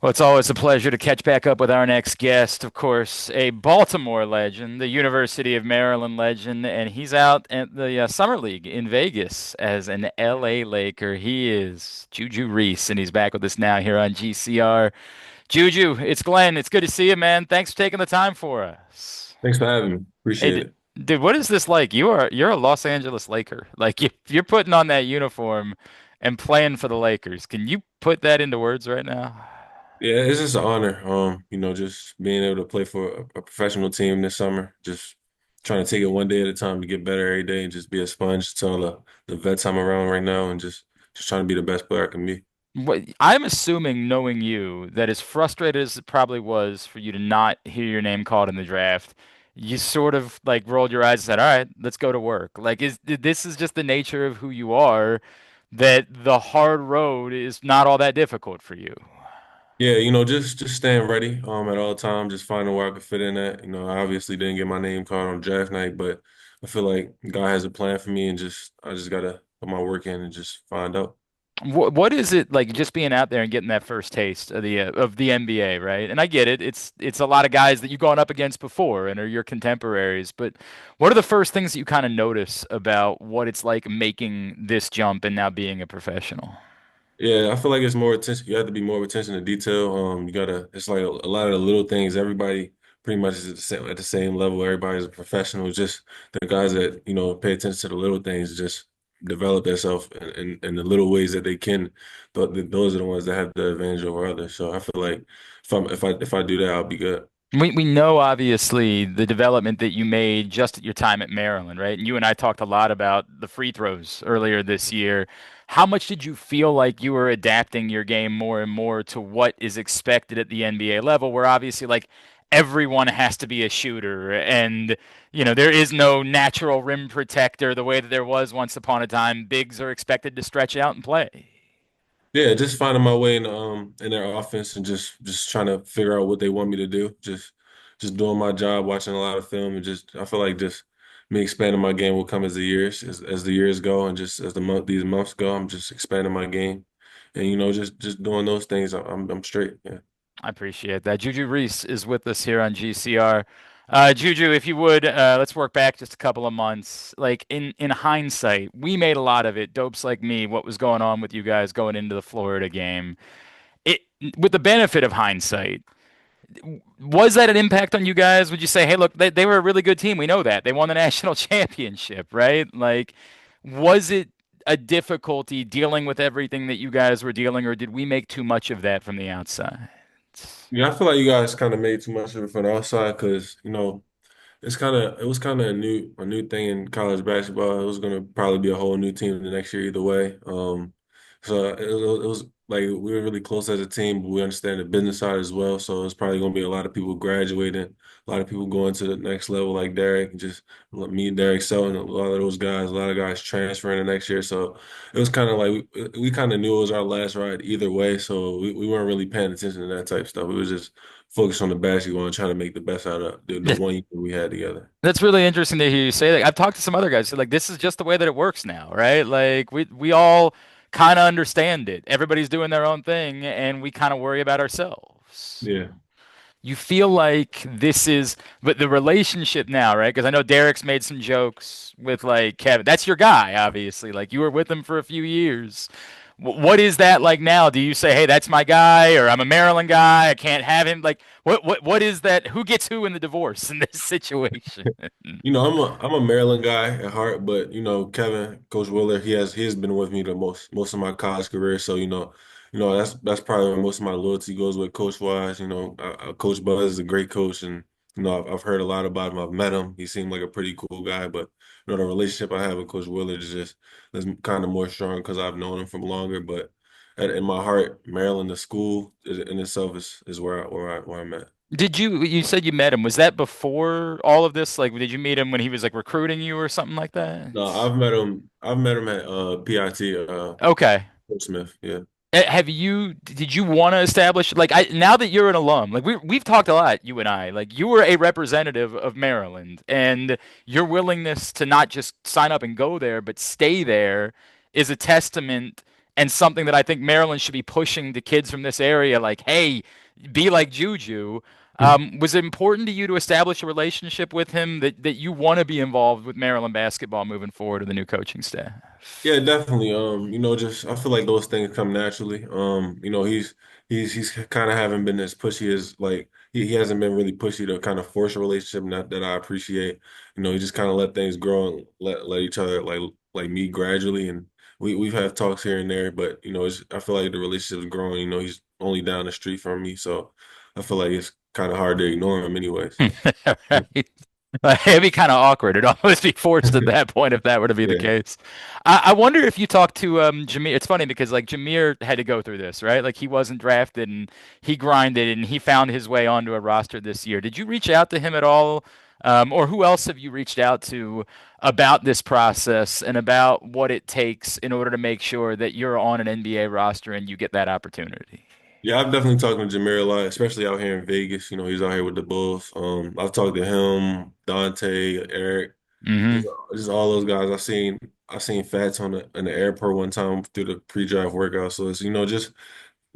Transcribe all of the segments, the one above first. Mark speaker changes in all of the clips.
Speaker 1: Well, it's always a pleasure to catch back up with our next guest, of course, a Baltimore legend, the University of Maryland legend, and he's out at the Summer League in Vegas as an LA Laker. He is Juju Reese, and he's back with us now here on GCR. Juju, it's Glenn. It's good to see you, man. Thanks for taking the time for us.
Speaker 2: Thanks for having me.
Speaker 1: Hey,
Speaker 2: Appreciate it.
Speaker 1: dude, what is this like? You're a Los Angeles Laker. Like you're putting on that uniform and playing for the Lakers. Can you put that into words right now?
Speaker 2: Yeah, it's just an honor. Just being able to play for a professional team this summer. Just trying to take it one day at a time to get better every day and just be a sponge to all the vets I'm around right now and just trying to be the best player I can be.
Speaker 1: I'm assuming, knowing you, that as frustrated as it probably was for you to not hear your name called in the draft, you sort of like rolled your eyes and said, "All right, let's go to work." Like, is this is just the nature of who you are, that the hard road is not all that difficult for you?
Speaker 2: Yeah, just staying ready at all times, just finding where I could fit in at. I obviously didn't get my name called on draft night, but I feel like God has a plan for me and just I just gotta put my work in and just find out.
Speaker 1: What is it like just being out there and getting that first taste of the NBA, right? And I get it. It's a lot of guys that you've gone up against before and are your contemporaries, but what are the first things that you kind of notice about what it's like making this jump and now being a professional?
Speaker 2: Yeah, I feel like it's more attention. You have to be more attention to detail. It's like a lot of the little things. Everybody pretty much is at the same level. Everybody's a professional. It's just the guys that, pay attention to the little things, just develop themselves in the little ways that they can. Those are the ones that have the advantage over others. So I feel like if I do that, I'll be good.
Speaker 1: We know obviously the development that you made just at your time at Maryland, right? And you and I talked a lot about the free throws earlier this year. How much did you feel like you were adapting your game more and more to what is expected at the NBA level, where obviously like everyone has to be a shooter and there is no natural rim protector the way that there was once upon a time. Bigs are expected to stretch out and play.
Speaker 2: Yeah, just finding my way in their offense and just trying to figure out what they want me to do. Just doing my job, watching a lot of film, and just I feel like just me expanding my game will come as as the years go, and just as these months go, I'm just expanding my game, and just doing those things. I'm straight. Yeah.
Speaker 1: I appreciate that. Juju Reese is with us here on GCR. Juju, if you would, let's work back just a couple of months. Like in hindsight, we made a lot of it. Dopes like me, what was going on with you guys going into the Florida game? It with the benefit of hindsight, was that an impact on you guys? Would you say, hey, look, they were a really good team. We know that. They won the national championship, right? Like, was it a difficulty dealing with everything that you guys were dealing, or did we make too much of that from the outside?
Speaker 2: Yeah, I feel like you guys kind of made too much of it from the outside because it was kind of a new thing in college basketball. It was going to probably be a whole new team the next year either way. It was like we were really close as a team, but we understand the business side as well. So it's probably going to be a lot of people graduating, a lot of people going to the next level, like Derek, just like me and Derek Selling, a lot of those guys, a lot of guys transferring the next year. So it was kind of like we kind of knew it was our last ride either way. So we weren't really paying attention to that type of stuff. We was just focused on the basketball and trying to make the best out of the one year we had together.
Speaker 1: That's really interesting to hear you say that. I've talked to some other guys who like this is just the way that it works now, right? Like we all kind of understand it. Everybody's doing their own thing, and we kind of worry about ourselves.
Speaker 2: Yeah.
Speaker 1: You feel like this is, but the relationship now, right? Because I know Derek's made some jokes with like Kevin. That's your guy, obviously. Like you were with him for a few years. What is that like now? Do you say, "Hey, that's my guy," or "I'm a Maryland guy. I can't have him"? Like, what is that? Who gets who in the divorce in this situation?
Speaker 2: I'm a Maryland guy at heart, but Kevin, Coach Willard, he has been with me the most of my college career. So that's probably where most of my loyalty goes with coach wise. Coach Buzz is a great coach, and I've heard a lot about him. I've met him. He seemed like a pretty cool guy, but the relationship I have with Coach Willard is kind of more strong because I've known him from longer. But in my heart, Maryland, the school in itself is where I'm at.
Speaker 1: You said you met him? Was that before all of this? Like, did you meet him when he was like recruiting you or something like that?
Speaker 2: No, I've met him. I've met him at PIT,
Speaker 1: Okay.
Speaker 2: Fort Smith. Yeah.
Speaker 1: Did you want to establish like now that you're an alum, like we've talked a lot, you and I, like you were a representative of Maryland and your willingness to not just sign up and go there, but stay there is a testament and something that I think Maryland should be pushing to kids from this area, like, hey, be like Juju. Was it important to you to establish a relationship with him that you want to be involved with Maryland basketball moving forward to the new coaching staff?
Speaker 2: Yeah, definitely. Just I feel like those things come naturally. He's kind of haven't been as pushy as like he hasn't been really pushy to kind of force a relationship that I appreciate. He just kind of let things grow and let each other like meet gradually, and we've had talks here and there, but I feel like the relationship's growing. He's only down the street from me, so I feel like it's kind of hard to ignore him anyways.
Speaker 1: Right. It'd be kind of awkward. It'd almost be forced at that point if that were to be the
Speaker 2: Yeah.
Speaker 1: case. I wonder if you talked to Jameer. It's funny because like Jameer had to go through this, right? Like he wasn't drafted and he grinded and he found his way onto a roster this year. Did you reach out to him at all? Or who else have you reached out to about this process and about what it takes in order to make sure that you're on an NBA roster and you get that opportunity?
Speaker 2: Yeah, I've definitely talked to Jameer a lot, especially out here in Vegas. He's out here with the Bulls. I've talked to him, Dante, Eric, just
Speaker 1: Hmm.
Speaker 2: just all those guys. I seen Fats in the airport one time through the pre-drive workout. So it's just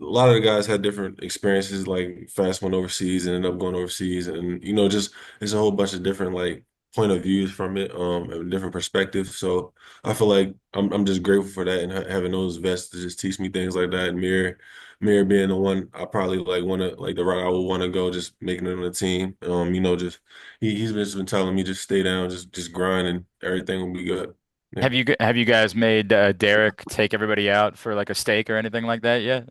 Speaker 2: a lot of the guys had different experiences. Like Fast went overseas and ended up going overseas, and just it's a whole bunch of different like point of views from it, and different perspectives. So I feel like I'm just grateful for that and having those vets to just teach me things like that. And Mir being the one I probably like want to like the route I would want to go, just making it on the team. Just he's been telling me just stay down, just grind, and everything will be good. Yeah.
Speaker 1: Have you guys made Derek take everybody out for like a steak or anything like that yet?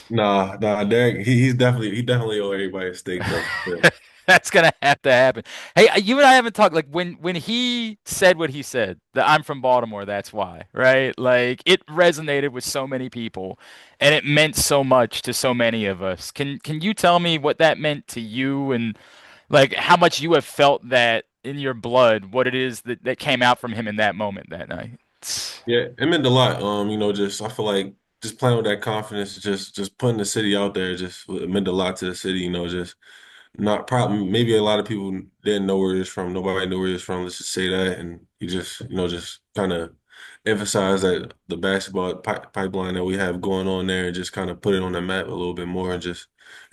Speaker 2: Nah, Derek, he definitely owe everybody a steak though. Yeah.
Speaker 1: That's gonna have to happen. Hey, you and I haven't talked like when he said what he said, that I'm from Baltimore, that's why, right? Like it resonated with so many people and it meant so much to so many of us. Can you tell me what that meant to you and like how much you have felt that in your blood, what it is that came out from him in that moment that night?
Speaker 2: Yeah, it meant a lot. Just I feel like just playing with that confidence, just putting the city out there, just it meant a lot to the city. Just not probably maybe a lot of people didn't know where he's from. Nobody knew where he's from. Let's just say that, and he just kind of emphasize that the basketball pipeline that we have going on there, and just kind of put it on the map a little bit more, and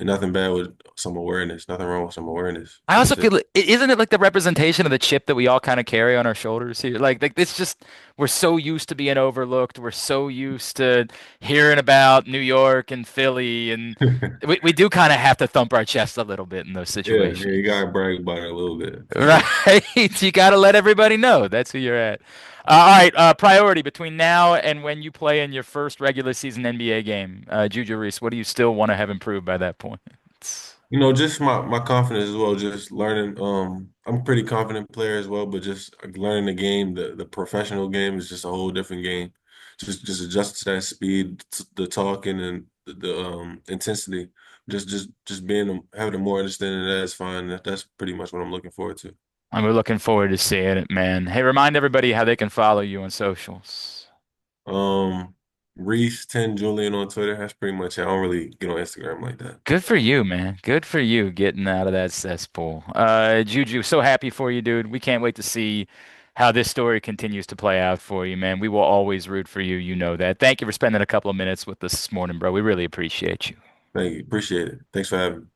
Speaker 2: nothing bad with some awareness. Nothing wrong with some awareness.
Speaker 1: I also
Speaker 2: That's it.
Speaker 1: feel isn't it like the representation of the chip that we all kind of carry on our shoulders here? Like it's just we're so used to being overlooked. We're so used to hearing about New York and Philly, and we do kind of have to thump our chest a little bit in those
Speaker 2: Yeah, you
Speaker 1: situations.
Speaker 2: gotta brag about it a little bit for sure.
Speaker 1: Right? You got to let everybody know that's who you're at. All right, priority between now and when you play in your first regular season NBA game, Juju Reese, what do you still want to have improved by that point?
Speaker 2: Just my confidence as well. Just learning. I'm a pretty confident player as well, but just learning the game, the professional game is just a whole different game. Just adjust to that speed, the talking, and the intensity. Just being having a more understanding of that is fine. That's pretty much what I'm looking forward to.
Speaker 1: And we're looking forward to seeing it, man. Hey, remind everybody how they can follow you on socials.
Speaker 2: Um, Reese 10 Julian on Twitter. That's pretty much it. I don't really get on Instagram like that.
Speaker 1: Good for you, man. Good for you getting out of that cesspool. Juju, so happy for you, dude. We can't wait to see how this story continues to play out for you, man. We will always root for you. You know that. Thank you for spending a couple of minutes with us this morning, bro. We really appreciate you.
Speaker 2: Thank you. Appreciate it. Thanks for having me.